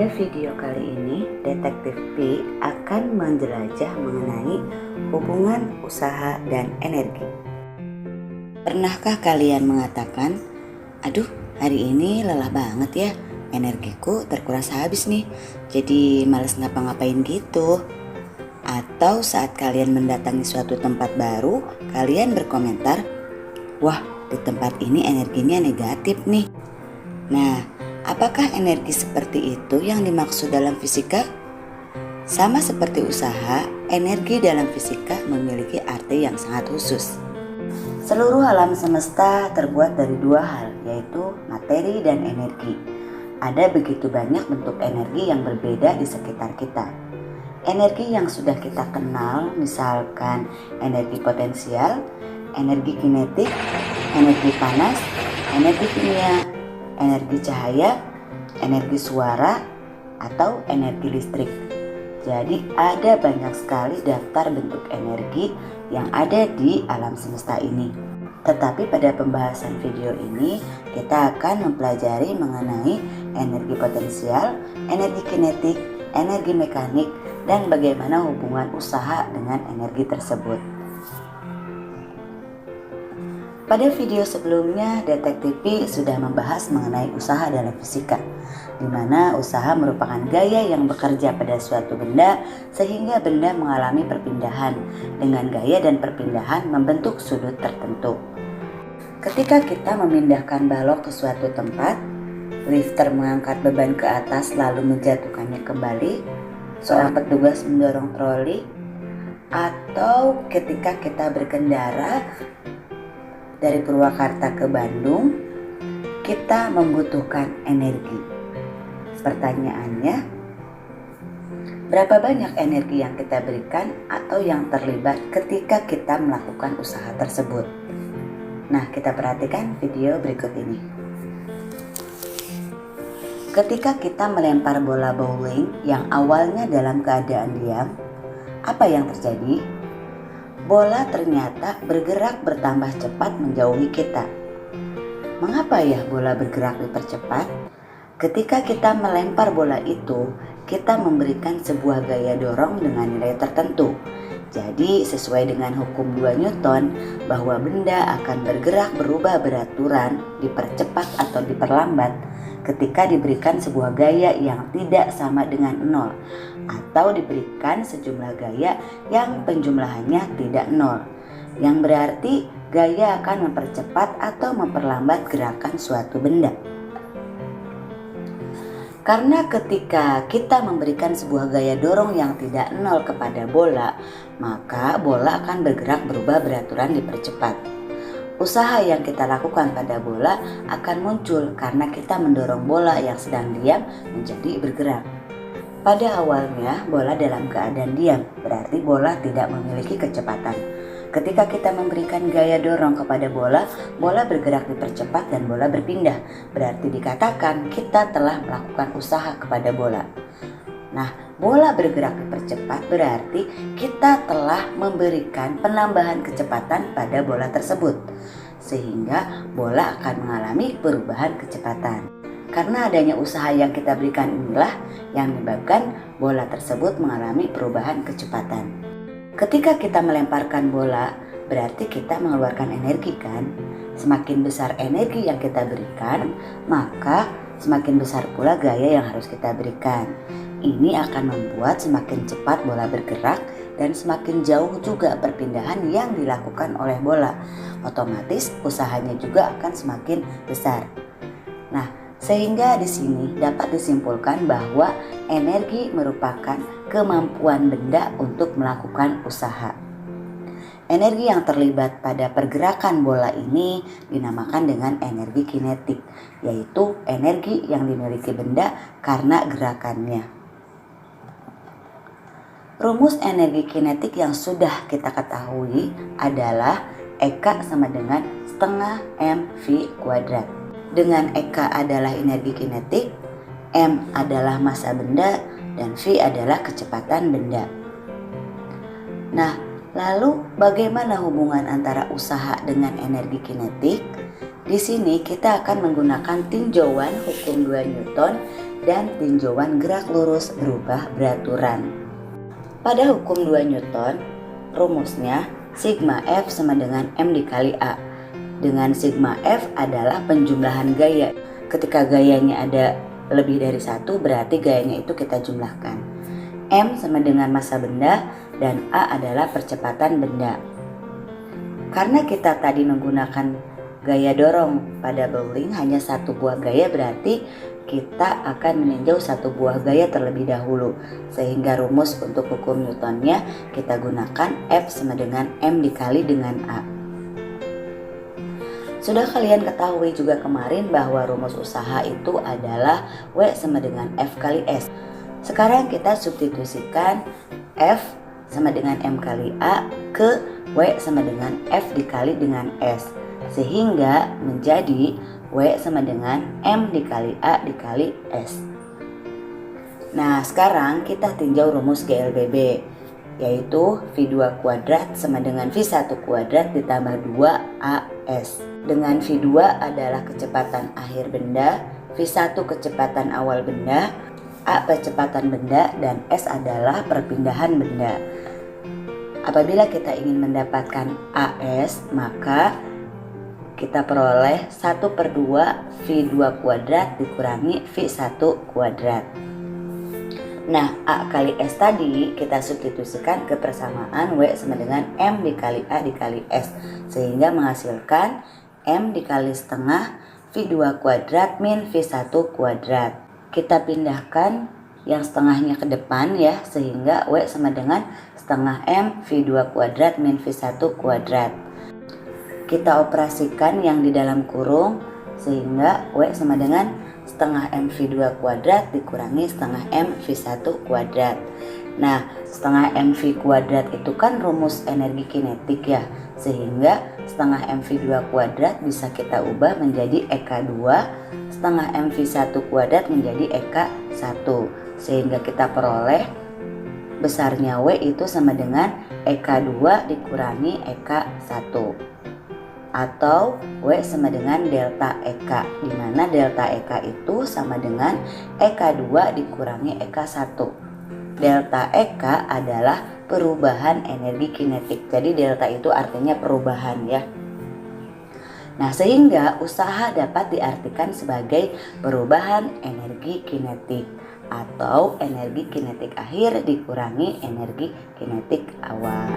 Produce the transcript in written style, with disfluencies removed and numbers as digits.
Pada video kali ini, Detektif P akan menjelajah mengenai hubungan usaha dan energi. Pernahkah kalian mengatakan, "Aduh, hari ini lelah banget ya, energiku terkuras habis nih, jadi males ngapa-ngapain gitu." Atau saat kalian mendatangi suatu tempat baru, kalian berkomentar, "Wah, di tempat ini energinya negatif nih." Nah, apakah energi seperti itu yang dimaksud dalam fisika? Sama seperti usaha, energi dalam fisika memiliki arti yang sangat khusus. Seluruh alam semesta terbuat dari dua hal, yaitu materi dan energi. Ada begitu banyak bentuk energi yang berbeda di sekitar kita. Energi yang sudah kita kenal, misalkan energi potensial, energi kinetik, energi panas, energi kimia, energi cahaya, energi suara, atau energi listrik. Jadi ada banyak sekali daftar bentuk energi yang ada di alam semesta ini. Tetapi pada pembahasan video ini kita akan mempelajari mengenai energi potensial, energi kinetik, energi mekanik, dan bagaimana hubungan usaha dengan energi tersebut. Pada video sebelumnya, Detektif P sudah membahas mengenai usaha dalam fisika, di mana usaha merupakan gaya yang bekerja pada suatu benda sehingga benda mengalami perpindahan. Dengan gaya dan perpindahan membentuk sudut tertentu. Ketika kita memindahkan balok ke suatu tempat, lifter mengangkat beban ke atas lalu menjatuhkannya kembali, seorang petugas mendorong troli, atau ketika kita berkendara dari Purwakarta ke Bandung, kita membutuhkan energi. Pertanyaannya, berapa banyak energi yang kita berikan atau yang terlibat ketika kita melakukan usaha tersebut? Nah, kita perhatikan video berikut ini. Ketika kita melempar bola bowling yang awalnya dalam keadaan diam, apa yang terjadi? Bola ternyata bergerak bertambah cepat menjauhi kita. Mengapa ya bola bergerak dipercepat? Ketika kita melempar bola itu, kita memberikan sebuah gaya dorong dengan nilai tertentu. Jadi sesuai dengan hukum 2 Newton bahwa benda akan bergerak berubah beraturan, dipercepat atau diperlambat ketika diberikan sebuah gaya yang tidak sama dengan 0 atau diberikan sejumlah gaya yang penjumlahannya tidak 0, yang berarti gaya akan mempercepat atau memperlambat gerakan suatu benda. Karena ketika kita memberikan sebuah gaya dorong yang tidak 0 kepada bola, maka bola akan bergerak berubah beraturan dipercepat. Usaha yang kita lakukan pada bola akan muncul karena kita mendorong bola yang sedang diam menjadi bergerak. Pada awalnya bola dalam keadaan diam, berarti bola tidak memiliki kecepatan. Ketika kita memberikan gaya dorong kepada bola, bola bergerak dipercepat dan bola berpindah. Berarti dikatakan kita telah melakukan usaha kepada bola. Nah, bola bergerak dipercepat berarti kita telah memberikan penambahan kecepatan pada bola tersebut, sehingga bola akan mengalami perubahan kecepatan. Karena adanya usaha yang kita berikan inilah yang menyebabkan bola tersebut mengalami perubahan kecepatan. Ketika kita melemparkan bola, berarti kita mengeluarkan energi kan? Semakin besar energi yang kita berikan, maka semakin besar pula gaya yang harus kita berikan. Ini akan membuat semakin cepat bola bergerak dan semakin jauh juga perpindahan yang dilakukan oleh bola. Otomatis usahanya juga akan semakin besar. Nah, sehingga di sini dapat disimpulkan bahwa energi merupakan kemampuan benda untuk melakukan usaha. Energi yang terlibat pada pergerakan bola ini dinamakan dengan energi kinetik, yaitu energi yang dimiliki benda karena gerakannya. Rumus energi kinetik yang sudah kita ketahui adalah EK sama dengan setengah mv kuadrat. Dengan EK adalah energi kinetik, M adalah massa benda, dan V adalah kecepatan benda. Nah, lalu bagaimana hubungan antara usaha dengan energi kinetik? Di sini kita akan menggunakan tinjauan hukum 2 Newton dan tinjauan gerak lurus berubah beraturan. Pada hukum 2 Newton, rumusnya sigma F sama dengan M dikali A. Dengan sigma F adalah penjumlahan gaya. Ketika gayanya ada lebih dari 1, berarti gayanya itu kita jumlahkan. M sama dengan massa benda dan A adalah percepatan benda. Karena kita tadi menggunakan gaya dorong pada bowling hanya 1 buah gaya, berarti kita akan meninjau 1 buah gaya terlebih dahulu. Sehingga rumus untuk hukum Newtonnya kita gunakan F sama dengan M dikali dengan A. Sudah kalian ketahui juga kemarin bahwa rumus usaha itu adalah W sama dengan F kali S. Sekarang kita substitusikan F sama dengan M kali A ke W sama dengan F dikali dengan S. Sehingga menjadi W sama dengan M dikali A dikali S. Nah, sekarang kita tinjau rumus GLBB, yaitu V2 kuadrat sama dengan V1 kuadrat ditambah 2AS. Dengan V2 adalah kecepatan akhir benda, V1 kecepatan awal benda, A kecepatan benda, dan S adalah perpindahan benda. Apabila kita ingin mendapatkan AS, maka kita peroleh 1/2 V2 kuadrat dikurangi V1 kuadrat. Nah, A kali S tadi kita substitusikan ke persamaan W sama dengan M dikali A dikali S, sehingga menghasilkan M dikali setengah V2 kuadrat min V1 kuadrat. Kita pindahkan yang setengahnya ke depan ya, sehingga W sama dengan setengah M V2 kuadrat min V1 kuadrat. Kita operasikan yang di dalam kurung, sehingga W sama dengan setengah M V2 kuadrat dikurangi setengah M V1 kuadrat. Nah, setengah M V kuadrat itu kan rumus energi kinetik ya, sehingga setengah M V2 kuadrat bisa kita ubah menjadi EK2, setengah M V1 kuadrat menjadi EK1, sehingga kita peroleh besarnya W itu sama dengan EK2 dikurangi EK1, atau W sama dengan delta EK, di mana delta EK itu sama dengan EK2 dikurangi EK1. Delta EK adalah perubahan energi kinetik. Jadi delta itu artinya perubahan ya. Nah, sehingga usaha dapat diartikan sebagai perubahan energi kinetik atau energi kinetik akhir dikurangi energi kinetik awal.